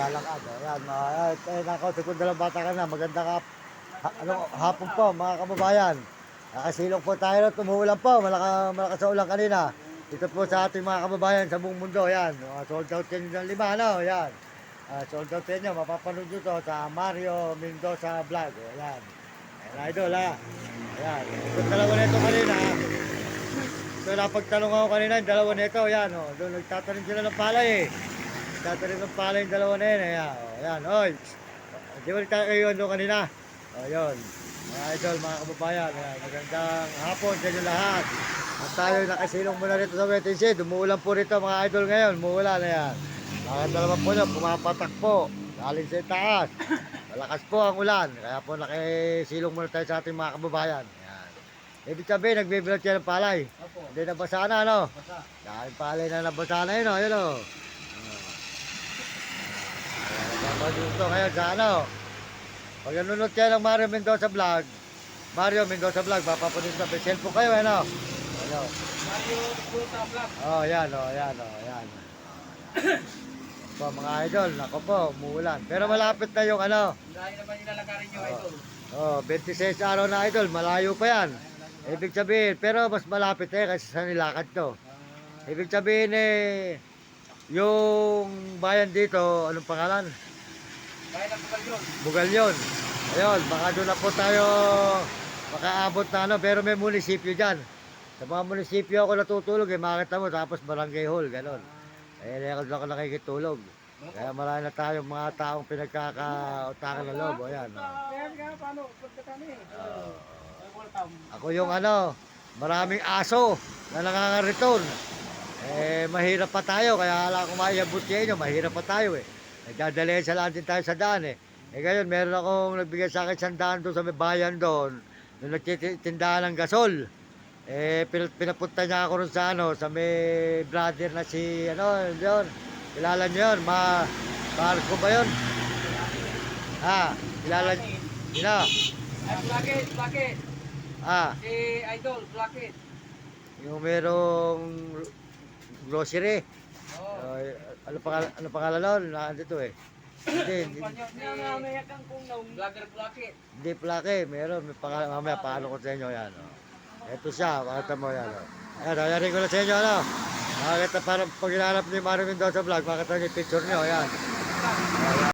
naglalakad. Ayan, nakausap ko dalang bata ka na. Maganda ka, hapon po, mga kababayan. Nakasilong po tayo na tumuulan po. Malakas sa ulan kanina. Ito po sa ating mga kababayan sa buong mundo. Ayan, sold out yan ng 5, ano? Ayan. Sold out yan, mapapanood nyo to sa Mario Mendoza Vlog. Ayan. Ayan, idol ha. Ayan. Ito dalawa na ito kanina. So napagtanong ako kanina, yung dalawa nito, yan, oh. Doon nagtatanim sila ng palay eh. Nagtatanim ng palay yung dalawa na yun, ayan, oh, ayan, oy. Di ba nagtatayo doon kanina? O, yun. Mga idol, mga kababayan, ayan, magandang hapon sa inyo lahat. At tayo nakasilong muna rito sa WTC, dumuulan po rito mga idol ngayon, umuulan, ayan. Nakita naman po nyo, pumapatak po, galing sa taas. Malakas po ang ulan, kaya po nakisilong muna tayo sa ating mga kababayan. Ibig sabihin, nagbibilot siya ng palay. Opo. Hindi nabasa na, ano? Basa. Dahil palay na nabasa na yun, o. Yun, o. Dito ngayon sa ano. Pag nanonood kayo ng Mario Mendoza Vlog, papapunod na. May cellphone kayo, ano? Ano? Mario Mendoza Vlog. Oh, yan, o. Yan, o. Yan. Po, mga idol, nako po, umuulan. Pero malapit na yung ano. Dahil naman yung lalakarin nyo, idol. Oh, 26 araw na idol, malayo pa yan. Ibig sabihin, pero mas malapit kasi sa nilakad to. Ibig sabihin yung bayan dito, anong pangalan? Bayan ng Bugalyon. Bugalyon. Ayun, baka doon na po tayo makaabot na ano, pero may munisipyo dyan. Sa mga munisipyo ako natutulog, makita mo, tapos barangay hall, gano'n. Ako doon ako nakikitulog. Kaya marami na tayong mga taong pinagkakautakan ng loob. Ayan. Paano? Pagkatami. Ako yung ano, maraming aso na nangangariton. Mahirap pa tayo, kaya hala ko maiabot sa inyo, mahirap pa tayo eh. Nagdadalayan sa lang din tayo sa daan eh. Ngayon, meron akong nagbigay sa akin 100 doon sa may bayan doon, nung nagtitindahan ng gasol. Pinapunta niya ako rin sa ano, sa may brother na si, ano, yun. Kilala niyo yun, Marco ba yun? Ha, kilala niyo? Sino? Ay, Blackhead. Si Idol, Blackhead. Yung merong grocery. Oo. Ano pangalan nun? Nandito eh. Hindi Vlogger Blackhead. Hindi plake. Meron. May pangalan. Mamaya, paano ko sa inyo yan. Oh. Ito siya. Pakita mo yan. Oh. Ayan, ayarin ko na sa inyo. Ano? Makakita parang pag hinahanap ni Mario Mendoza Vlog, makakita niyo yung picture niyo. Ayan.